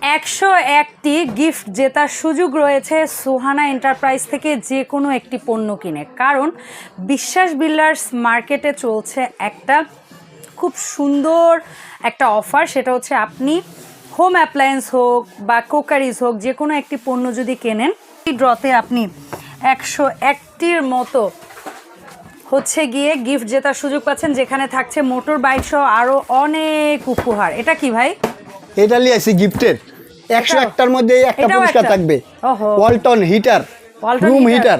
101টি gift জেতার সুযোগ রয়েছে সুহানা এন্টারপ্রাইজ থেকে যে কোনো একটি পণ্য কিনে, কারণ বিশ্বাস বিল্ডার্স মার্কেটে চলছে একটা খুব সুন্দর একটা অফার। সেটা হচ্ছে আপনি হোম অ্যাপ্লায়েন্স হোক বা কোকারিজ হোক, যে কোনো একটি পণ্য যদি কেনেন, এই ড্রতে আপনি 101টির মতো হচ্ছে গিয়ে গিফট জেতার সুযোগ পাচ্ছেন, যেখানে থাকছে মোটর বাইক সহ আরও অনেক উপহার। এটা কি ভাই? এটা লিয়েছি গিফটের 101টার মধ্যে একটা পুরস্কার থাকবে, Walton heater, room heater.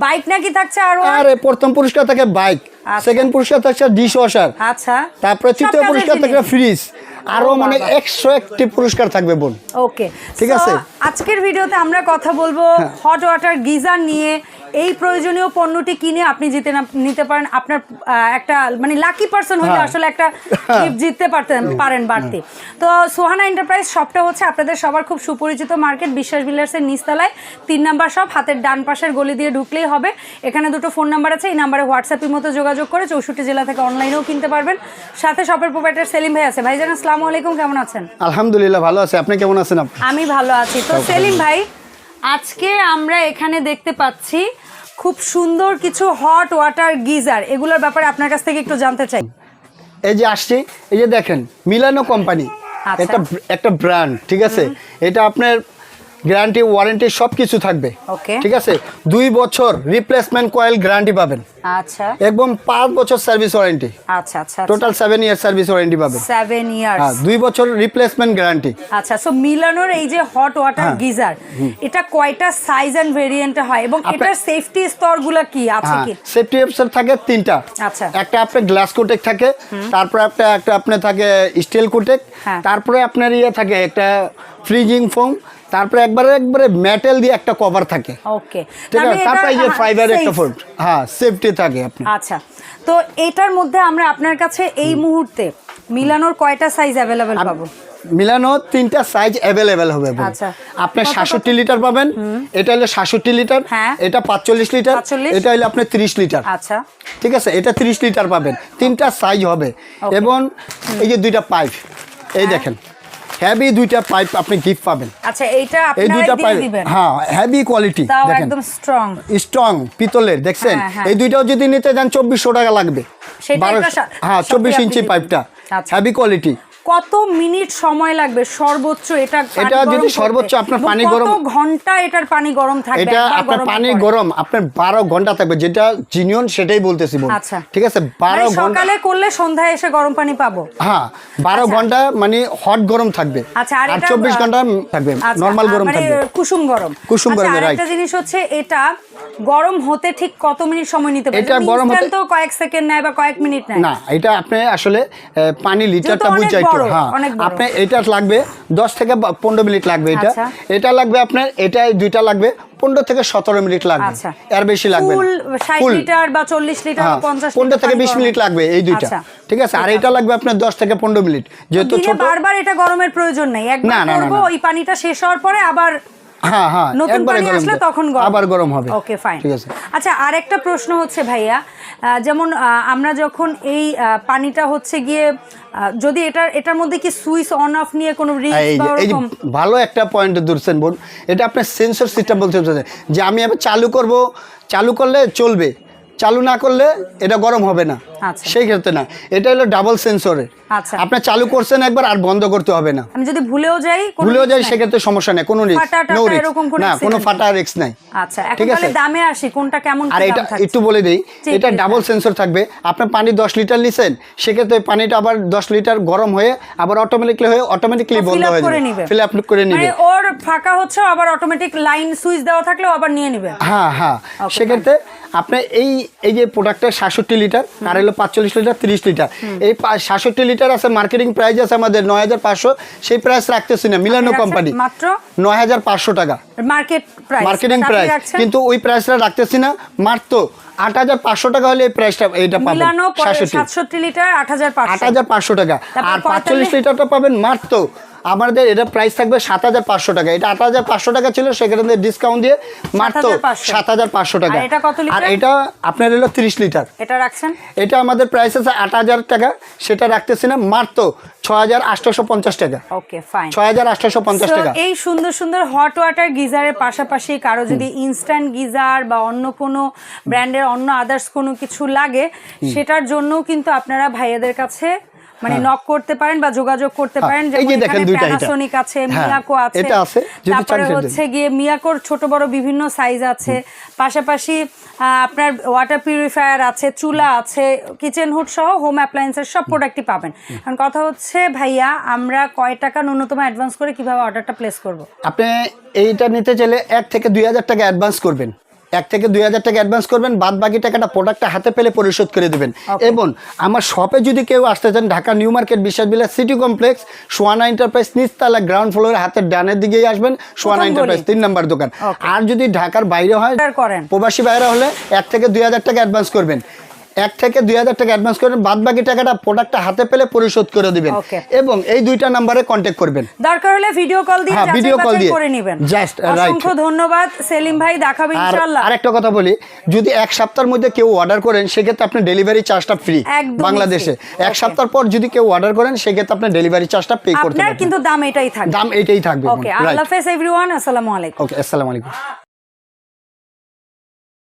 Bike নাকি থাকছে আরো? আরে প্রথম পুরস্কার থাকে বাইক, সেকেন্ড পুরস্কার থাকছে ডিশ ওয়াশার, আচ্ছা, তারপরে তৃতীয় পুরস্কার থাকে ফ্রিজ, আরো মানে 101টি পুরস্কার থাকবে বোন। ওকে, ঠিক আছে। আজকের ভিডিওতে আমরা কথা বলবো হট ওয়াটার গিজার নিয়ে। এই প্রয়োজনীয় পণ্যটি কিনে আপনি নিতে পারেন, আপনার একটা মানে লাকি পারসন হলে আসলে একটা গিফট জিততে পারেন বাড়তি। তো সুহানা এন্টারপ্রাইজ শপটা হচ্ছে আপনাদের সবার খুব সুপরিচিত মার্কেট বিশ্বাস বিল্ডার্সের নিচতলায় 3 নাম্বার শপ, হাতের ডান পাশের গলি দিয়ে ঢুকলেই হবে। এখানে দুটো ফোন নাম্বার আছে, এই নাম্বারে হোয়াটসঅ্যাপের মতো যোগাযোগ করে 64 জেলা থেকে অনলাইনেও কিনতে পারবেন। সাথে শপের প্রোপাইটার সেলিম ভাই আছে। ভাইজান আসসালামু আলাইকুম, কেমন আছেন? আলহামদুলিল্লাহ ভালো আছে, আপনি কেমন আছেন? আমি ভালো আছি। তো সেলিম ভাই, আজকে আমরা এখানে দেখতে পাচ্ছি খুব সুন্দর কিছু হট ওয়াটার গিজার, এগুলোর ব্যাপারে আপনার কাছ থেকে একটু জানতে চাই। এই যে আসছি, এই যে দেখেন মিলানো কোম্পানি, একটা ব্র্যান্ড, ঠিক আছে। এটা আপনার গ্যারান্টি ওয়ারেন্টি সব কিছু থাকবে, ঠিক আছে। 2 বছর রিপ্লেসমেন্ট কয়েল গ্যারান্টি পাবেন, আচ্ছা, এবং 5 বছর সার্ভিস ওয়ারেন্টি, আচ্ছা আচ্ছা, টোটাল 7 ইয়ার সার্ভিস ওয়ারেন্টি পাবেন। 7 ইয়ার্স, হ্যাঁ, 2 বছর রিপ্লেসমেন্ট গ্যারান্টি। আচ্ছা, সো মিলানোর এই যে হট ওয়াটার গিজার, এটা কয়টা সাইজ এন্ড ভেরিয়েন্টে হয় এবং এটার সেফটি স্তরগুলো কি আছে? কি সেফটি স্টোর থাকে 3টা। আচ্ছা, একটা আপনার গ্লাস কোটেক থাকে, তারপরে একটা আপনার থাকে স্টিল কোটেক, তারপরে আপনার থাকে একটা ফ্রিজিং ফোম, তারপরে একবারে মেটাল দিয়ে একটা কভার থাকে। ওকে, ঠিক আছে। তারপরে এই যে ফাইবার একটা ফোম, হ্যাঁ, সেফটি থাকে আপনার। আচ্ছা, তো এটার মধ্যে আমরা আপনার কাছে এই মুহূর্তে মিলানোর কয়টা সাইজ अवेलेबल পাবো? মিলানো 3টা সাইজ अवेलेबल হবে। আচ্ছা, আপনি 67 লিটার পাবেন, এটা হলো 67 লিটার, এটা 45 লিটার, এটা হলো আপনি 30 লিটার। আচ্ছা, ঠিক আছে, এটা 30 লিটার পাবেন। 3টা সাইজ হবে, এবং এই যে 2টা পাইপ, এই দেখেন হেভি 2টা পাইপ আপনি গিফট পাবেন। আচ্ছা, এইটা আপনারা দিয়ে দিবেন? হ্যাঁ, হেভি কোয়ালিটি, দেখেন একদম স্ট্রং পিতলের, দেখছেন। এই দুইটাও যদি নিতে যান 2400 টাকা লাগবে। হ্যাঁ, 24 ইঞ্চি পাইপটা, হেভি কোয়ালিটি। কত মিনিট সময় লাগবে সর্বোচ্চ এটা যদি সর্বোচ্চ আপনার পানি গরম, কত ঘন্টা এটার পানি গরম থাকবে? এটা আপনার পানি গরম আপনার 12 ঘন্টা থাকবে, যেটা জিনিয়ন সেটাই বলতেছি বল। আচ্ছা, ঠিক আছে, 12 ঘন্টা। সকালে করলে সন্ধ্যায় এসে গরম পানি পাবো? হ্যাঁ, 12 ঘন্টা মানে হট গরম থাকবে। আচ্ছা, আর 24 ঘন্টা থাকবে নরমাল গরম থাকবে, কুসুম গরম। রাইট। একটা জিনিস হচ্ছে, এটা গরম হতে ঠিক কত মিনিট সময় নিতে পারে? এটা গরম হতে তো কয়েক সেকেন্ড নেয় বা কয়েক মিনিট নেয় না। এটা আপনি আসলে পানি লিটারটা বুঝাইতো। হ্যাঁ, আপনি এটা লাগবে 10 থেকে 15 মিনিট লাগবে। এটা লাগবে আপনার, এটা 2টা লাগবে 15 থেকে 17 মিনিট লাগবে, এর বেশি লাগবে না। 60 লিটার বা 40 লিটার বা 50 15 থেকে 20 মিনিট লাগবে এই 2টা, ঠিক আছে। আর এটা লাগবে আপনার 10 থেকে 15 মিনিট, যেহেতু ছোট। বারবার এটা গরমের প্রয়োজন নেই, একবার করব, ওই পানিটা শেষ হওয়ার পরে আবার নতুন পানি আসলে তখন আবার গরম হবে। ওকে, ফাইন, ঠিক আছে। আচ্ছা, আরেকটা প্রশ্ন হচ্ছে ভাইয়া, যেমন আমরা যখন এই পানিটা হচ্ছে গিয়ে, যদি এটার মধ্যে কি সুইচ অন অফ নিয়ে কোনো রিস্ক বা এরকম? ভালো একটা পয়েন্ট ধরছেন বোন। এটা আপনার সেন্সর সিস্টেম বলতে হচ্ছে যে আমি চালু করব, চালু করলে চলবে, চালু না করলে এটা গরম হবে না, সেই ক্ষেত্রে না। এটা হলো ডাবল সেন্সরের। আপনি চালু করছেন একবার, আর বন্ধ করতে হবে না। আমি যদি ভুলেও যাই সেক্ষেত্রে সমস্যা নেই, কোনো রিস্ক না, কোনো ফাটা রিস্ক নাই। আচ্ছা, এখন তাহলে দামে আসি, কোনটা কেমন? আর এটা একটু বলে দেই, এটা ডাবল সেন্সর থাকবে। আপনি পানি 10 লিটার নিছেন, সেক্ষেত্রে পানিটা আবার 10 লিটার গরম হয়ে আবার অটোমেটিকলি বন্ধ হয়ে যাবে, ফিল আপ করে নিবে। ওর ফাঁকা হচ্ছে, আবার অটোমেটিক লাইন সুইচ দেওয়া থাকলেও আবার নিয়ে নিবে। হ্যাঁ, সেক্ষেত্রে আপনি এই যে প্রোডাক্টটা 67 লিটার, আর হলো 45 লিটার, 30 লিটার। এই 67 লিটার আছে, মার্কেটিং প্রাইস আছে আমাদের 9500, সেই প্রাইস রাখতেছি না। মিলানো কোম্পানি মাত্র 9500 টাকা মার্কেটিং প্রাইস, কিন্তু ওই প্রাইসটা রাখতেছি না। মাত্র 8500 টাকা হলে এই প্রাইসটা এটা পাবেন। 67 লিটার 8500 টাকা। আর 45 লিটারটা পাবেন মাত্র আমাদের এটা প্রাইস থাকবে 7,500 টাকা। এটা 8,500 টাকা ছিল, সেখানে ডিসকাউন্ট দিয়ে মাত্র 7,500 টাকা। আর এটা কত লিটার? আর এটা আপনার হলো 30 লিটার। এটা রাখছেন? এটা আমাদের প্রাইস আছে 8,000 টাকা, সেটা রাখতেছি না, মাত্র 6,850 টাকা। ওকে ফাইন, 6,850 টাকা। এই সুন্দর সুন্দর হট ওয়াটার গিজারের পাশাপাশি কারো যদি ইনস্ট্যান্ট গিজার বা অন্য কোনো ব্র্যান্ডের অন্য আদার্স কোনো কিছু লাগে, সেটার জন্যও কিন্তু আপনারা ভাইয়াদের কাছে মানে নক করতে পারেন বা যোগাযোগ করতে পারেন। এই যে দেখেন দুইটা, প্যানাসোনিক আছে, মিয়াকো আছে, এটা আছে, যদি তারপরে হচ্ছে গিয়ে মিয়াকোর ছোট বড় বিভিন্ন সাইজ আছে, পাশাপাশি আপনার ওয়াটার পিউরিফায়ার আছে, চুলা আছে, কিচেন হুড সহ হোম অ্যাপ্লায়েন্সের সব প্রোডাক্টই পাবেন। কারণ কথা হচ্ছে ভাইয়া, আমরা কয় টাকা ন্যূনতম অ্যাডভান্স করে কিভাবে অর্ডারটা প্লেস করব? আপনি এইটা নিতে চাইলে 1 থেকে 2,000 টাকা অ্যাডভান্স করবেন। 1 থেকে 2,000 টাকা অ্যাডভান্স করবেন, বাদ বাকি টাকাটা প্রোডাক্টটা হাতে পেলে পরিশোধ করে দেবেন। এবং আমার শপে যদি কেউ আসতে চান, ঢাকা নিউ মার্কেট বিশ্বাস বিলাস সিটি কমপ্লেক্স, সোয়ানা এন্টারপ্রাইজ নিচতলা গ্রাউন্ড ফ্লোরে হাতের ডানের দিকেই আসবেন, সোয়ানা এন্টারপ্রাইজ 3 নম্বর দোকান। আর যদি ঢাকার বাইরে হয়, প্রবাসী বাইরে হলে 1 থেকে 2,000 টাকা অ্যাডভান্স করবেন। 1 থেকে 2,000 টাকা অ্যাডভান্স করবেন, বাদ বাকি টাকাটা প্রোডাক্টটা হাতে পেলে পরিশোধ করে দিবেন। এবং এই দুইটা নাম্বারে কন্ট্যাক্ট করবেন, দরকার হলে ভিডিও কল দিয়ে ভিডিও কল দিয়ে করে নেবেন। Just right. অসংখ্য ধন্যবাদ সেলিম ভাই, দেখাবেন ইনশাআল্লাহ। আর একটা কথা বলি, যদি 1 সপ্তাহের মধ্যে কেউ অর্ডার করেন, সেক্ষেত্রে আপনি ডেলিভারি চার্জটা ফ্রি বাংলাদেশে। 1 সপ্তাহ পর যদি কেউ অর্ডার করেন, সেক্ষেত্রে আপনি ডেলিভারি চার্জটা পে করতে পারবেন। আপনার কিন্তু দাম এটাই থাকবে। দাম এটাই থাকবে। ওকে, আল্লাহ হাফেজ এভরিওয়ান, আসসালামু আলাইকুম। ওকে, আসসালামু আলাইকুম।